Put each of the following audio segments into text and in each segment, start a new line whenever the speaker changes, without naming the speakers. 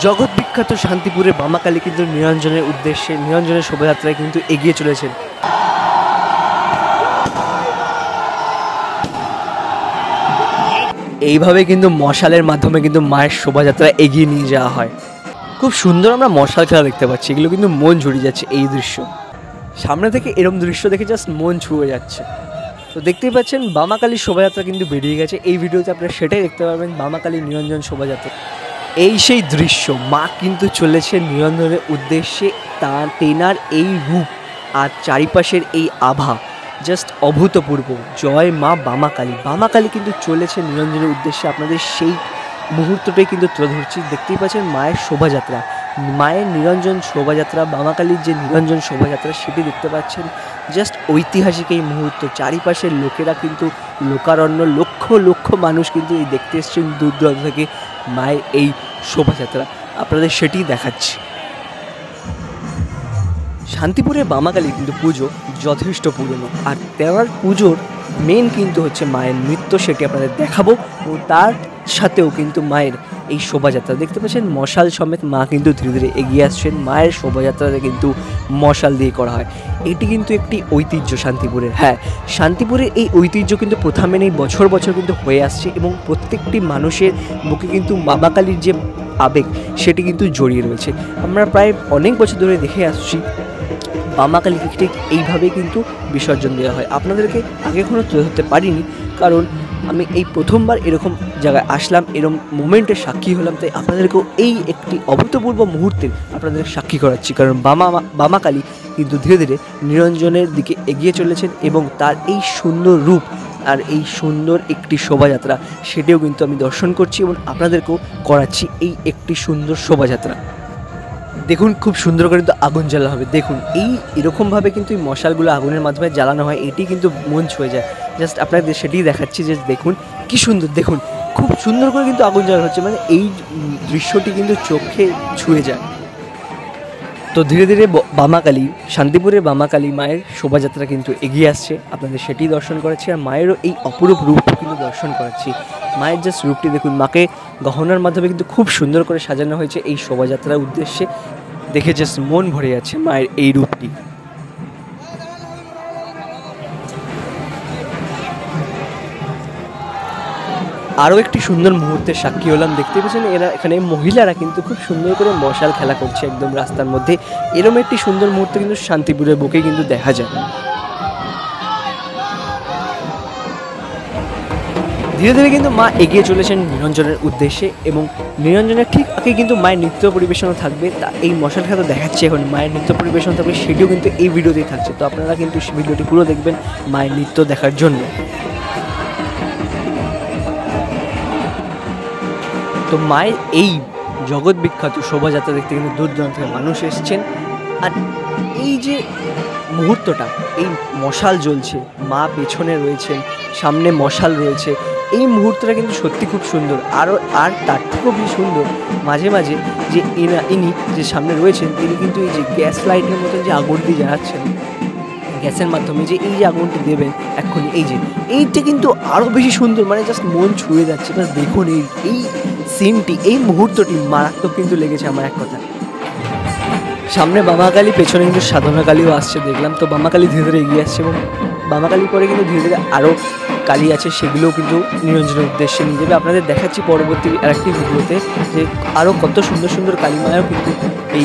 জগৎ বিখ্যাত শান্তিপুরের বামাকালী কিন্তু নিরঞ্জনের উদ্দেশ্যে নিরঞ্জনের শোভাযাত্রায় কিন্তু এগিয়ে চলেছেন। এইভাবে কিন্তু মশালের মাধ্যমে কিন্তু মায়ের শোভাযাত্রা এগিয়ে নিয়ে যাওয়া হয়। খুব সুন্দর আমরা মশাল খেলা দেখতে পাচ্ছি, এগুলো কিন্তু মন জুড়িয়ে যাচ্ছে। এই দৃশ্য সামনে থেকে এরকম দৃশ্য দেখে জাস্ট মন ছুঁয়ে যাচ্ছে। তো দেখতেই পাচ্ছেন বামাকালীর শোভাযাত্রা কিন্তু বেরিয়ে গেছে। এই ভিডিওতে আপনারা সেটাই দেখতে পারবেন, বামাকালী নিরঞ্জন শোভাযাত্রা। এই সেই দৃশ্য, মা কিন্তু চলেছে নিরঞ্জনের উদ্দেশ্যে। তেনার এই রূপ আর চারিপাশের এই আভা জাস্ট অভূতপূর্ব। জয় মা বামাকালী। বামাকালী কিন্তু চলেছে নিরঞ্জনের উদ্দেশ্যে। আপনাদের সেই মুহূর্তটাই কিন্তু তুলে ধরছি। দেখতেই পাচ্ছেন মায়ের শোভাযাত্রা, মায়ের নিরঞ্জন শোভাযাত্রা, বামাকালীর যে নিরঞ্জন শোভাযাত্রা সেটি দেখতে পাচ্ছেন। জাস্ট ঐতিহাসিক এই মুহূর্ত। চারিপাশের লোকেরা কিন্তু লোকারণ্য, লক্ষ লক্ষ মানুষ কিন্তু এই দেখতে এসছেন দূর দূরান্ত থেকে মায়ের এই শোভাযাত্রা। আপনাদের সেটিই দেখাচ্ছি। শান্তিপুরের বামাকালী কিন্তু পুজো যথেষ্ট পুরনো, আর তেনার পুজোর মেন কিন্তু হচ্ছে মায়ের নৃত্য, সেটি আপনাদের দেখাবো। এবং তার সাথেও কিন্তু মায়ের এই শোভাযাত্রা দেখতে পাচ্ছেন মশাল সমেত মা কিন্তু ধীরে ধীরে এগিয়ে আসছেন। মায়ের শোভাযাত্রাতে কিন্তু মশাল দিয়ে করা হয়। এটি কিন্তু একটি ঐতিহ্য শান্তিপুরের। হ্যাঁ, শান্তিপুরের এই ঐতিহ্য কিন্তু প্রথা মেনেই বছর বছর কিন্তু হয়ে আসছে, এবং প্রত্যেকটি মানুষের বুকে কিন্তু বামাকালীর যে আবেগ সেটি কিন্তু জড়িয়ে রয়েছে। আমরা প্রায় অনেক বছর ধরে দেখে আসছি বামাকালীকে ঠিক এইভাবেই কিন্তু বিসর্জন দেওয়া হয়। আপনাদেরকে আগে কখনো তুলে ধরতে পারিনি, কারণ আমি এই প্রথমবার এরকম জায়গায় আসলাম, এরকম মোমেন্টের সাক্ষী হলাম। তাই আপনাদেরকেও এই একটি অভূতপূর্ব মুহূর্তের আপনাদের সাক্ষী করাচ্ছি। কারণ বামাকালী কিন্তু ধীরে ধীরে নিরঞ্জনের দিকে এগিয়ে চলেছেন, এবং তার এই সুন্দর রূপ আর এই সুন্দর একটি শোভাযাত্রা সেটিও কিন্তু আমি দর্শন করছি এবং আপনাদেরকেও করাচ্ছি এই একটি সুন্দর শোভাযাত্রা। দেখুন খুব সুন্দর করে কিন্তু আগুন জ্বালা হবে। দেখুন এরকমভাবে কিন্তু এই মশালগুলো আগুনের মাধ্যমে জ্বালানো হয়, এটি কিন্তু মন ছুঁয়ে যায়। জাস্ট আপনাদের সেটিই দেখাচ্ছি যে দেখুন কি সুন্দর, দেখুন খুব সুন্দর করে কিন্তু আগুন জ্বালানো হচ্ছে, মানে এই দৃশ্যটি কিন্তু চোখে ছুঁয়ে যায়। তো ধীরে ধীরে বামাকালী, শান্তিপুরের বামাকালী মায়ের শোভাযাত্রা কিন্তু এগিয়ে আসছে। আপনাদের সেটি দর্শন করাচ্ছি, আর মায়েরও এই অপরূপ রূপ কিন্তু দর্শন করাচ্ছি। মায়ের জাস্ট রূপটি দেখুন, মাকে গহনার মাধ্যমে কিন্তু খুব সুন্দর করে সাজানো হয়েছে এই শোভাযাত্রার উদ্দেশ্যে। দেখে জাস্ট মন ভরে যাচ্ছে মায়ের এই রূপটি। আরও একটি সুন্দর মুহূর্তের সাক্ষী হলাম। দেখতে পেয়েছেন এখানে মহিলারা কিন্তু খুব সুন্দর করে মশাল খেলা করছে একদম রাস্তার মধ্যে। এরকম একটি সুন্দর মুহূর্ত কিন্তু শান্তিপুরের বুকে কিন্তু দেখা যায়। ধীরে ধীরে কিন্তু মা এগিয়ে চলেছেন নিরঞ্জনের উদ্দেশ্যে, এবং নিরঞ্জনের ঠিক আগে কিন্তু মায়ের নৃত্য পরিবেশনও থাকবে। তা এই মশাল খেলা দেখাচ্ছে এখন, মায়ের নৃত্য পরিবেশন থাকবে, সেটিও কিন্তু এই ভিডিওতেই থাকছে। তো আপনারা কিন্তু ভিডিওটি পুরো দেখবেন মায়ের নৃত্য দেখার জন্য। তো মায়ের এই জগৎ বিখ্যাত শোভাযাত্রা দেখতে কিন্তু দূর দূরান্ত থেকে মানুষ এসছেন। আর এই যে মুহূর্তটা, এই মশাল জ্বলছে, মা পেছনে রয়েছেন, সামনে মশাল রয়েছে, এই মুহূর্তটা কিন্তু সত্যি খুব সুন্দর। আর তার থেকেও বেশি সুন্দর মাঝে মাঝে যে ইনি যে সামনে রয়েছেন, তিনি কিন্তু এই যে গ্যাস লাইটের মতন যে আগুনটি জ্বালাচ্ছেন, গ্যাসের মাধ্যমে যে এই যে আগুনটি দেবেন এক্ষুনি, এইটা কিন্তু আরও বেশি সুন্দর, মানে জাস্ট মন ছুঁয়ে যাচ্ছে। বাস দেখুন এই সিনটি, এই মুহূর্তটি মারাত্মক কিন্তু লেগেছে আমার এক কথা। সামনে বামাকালী, পেছনে কিন্তু সাধনাকালীও আসছে দেখলাম। তো বামাকালী ধীরে ধীরে এগিয়ে আসছে, এবং বামাকালী পরে কিন্তু ধীরে ধীরে আরও কালী আছে, সেগুলোও কিন্তু নিরঞ্জনের উদ্দেশ্যে নিয়ে যাবে। আপনাদের দেখাচ্ছি পরবর্তী আরেকটি ভিডিওতে যে আরও কত সুন্দর সুন্দর কালীমায়াও কিন্তু এই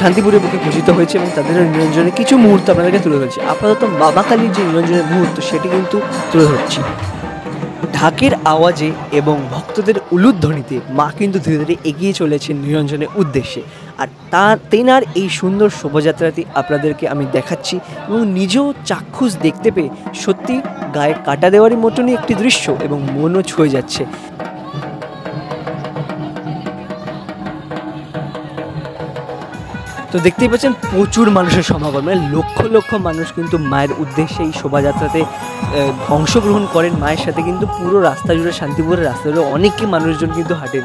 শান্তিপুরের বুকে পূজিত হয়েছে, এবং তাদের নিরঞ্জনের কিছু মুহূর্ত আপনাদেরকে তুলে ধরছি। আপাতত বামাকালীর যে নিরঞ্জনের মুহূর্ত সেটি কিন্তু তুলে ধরছি। ঢাকের আওয়াজে এবং ভক্তদের উলুধ্বনিতে মা কিন্তু ধীরে ধীরে এগিয়ে চলেছেন নিরঞ্জনের উদ্দেশ্যে। আর তেনার এই সুন্দর শোভাযাত্রাটি আপনাদেরকে আমি দেখাচ্ছি, এবং নিজেও চাক্ষুষ দেখতে পেয়ে সত্যি গায়ে কাটা দেওয়ারই মতনই একটি দৃশ্য, এবং মনও ছুঁয়ে যাচ্ছে। তো দেখতেই পাচ্ছেন প্রচুর মানুষের সমাগম, মানে লক্ষ লক্ষ মানুষ কিন্তু মায়ের উদ্দেশ্যে এই শোভাযাত্রাতে অংশগ্রহণ করেন। মায়ের সাথে কিন্তু পুরো রাস্তা জুড়ে, শান্তিপুরের রাস্তা জুড়ে অনেকই মানুষজন কিন্তু হাঁটেন।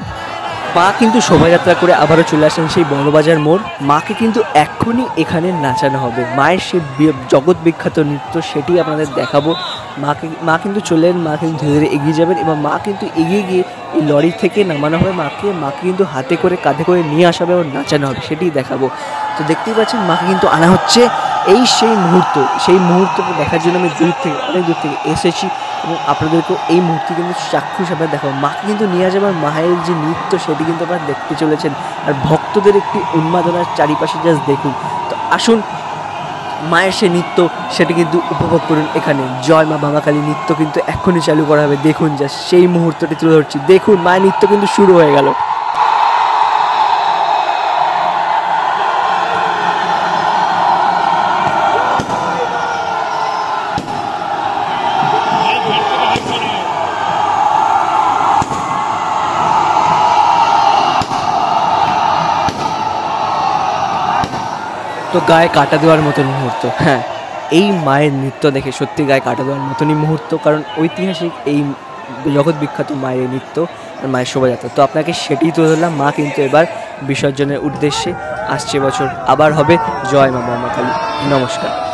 মা কিন্তু শোভাযাত্রা করে আবারও চলে আসেন সেই বড়বাজার মোড়। মাকে কিন্তু এক্ষুনি এখানে নাচানো হবে। মায়ের সেই জগৎ বিখ্যাত নৃত্য সেটি আপনাদের দেখাবো। মা কিন্তু চলেন, মা কিন্তু ধীরে ধীরে এগিয়ে যাবেন এবং মা কিন্তু এগিয়ে গিয়ে এই লরি থেকে নামানো হবে মাকে কিন্তু হাতে করে কাঁধে করে নিয়ে আসা হবে এবং নাচানো হবে, সেটিই দেখাবো। তো দেখতেই পাচ্ছেন মাকে কিন্তু আনা হচ্ছে। সেই মুহূর্তটা দেখার জন্য আমি অনেক দূর থেকে এসেছি এবং আপনাদেরকেও এই মুহূর্তে কিন্তু চাক্ষুষ আপনারা দেখাবো। মাকে কিন্তু নিয়ে যাবার মায়ের যে নৃত্য সেটি কিন্তু আপনারা দেখতে চলেছেন, আর ভক্তদের একটি উন্মাদনার চারিপাশে জাস্ট দেখুন। তো আসুন মায়ের সে নৃত্য সেটি কিন্তু উপভোগ করুন এখানে। জয় মা বামাকালী নৃত্য কিন্তু এক্ষুনি চালু করা হবে, দেখুন জাস্ট সেই মুহূর্তটি তুলে ধরছি। দেখুন মায়ের নৃত্য কিন্তু শুরু হয়ে গেল। তো গায়ে কাটা দেওয়ার মতন মুহূর্ত, হ্যাঁ এই মায়ের নৃত্য দেখে সত্যি গায়ে কাটা দেওয়ার মতনই মুহূর্ত, কারণ ঐতিহাসিক এই জগৎ বিখ্যাত মায়ের নৃত্য আর মায়ের শোভাযাত্রা। তো আপনাকে সেটিই তুলে ধরলাম। মা কিন্তু এবার বিসর্জনের উদ্দেশ্যে আসছে বছর আবার হবে। জয় মা বামাকালী, নমস্কার।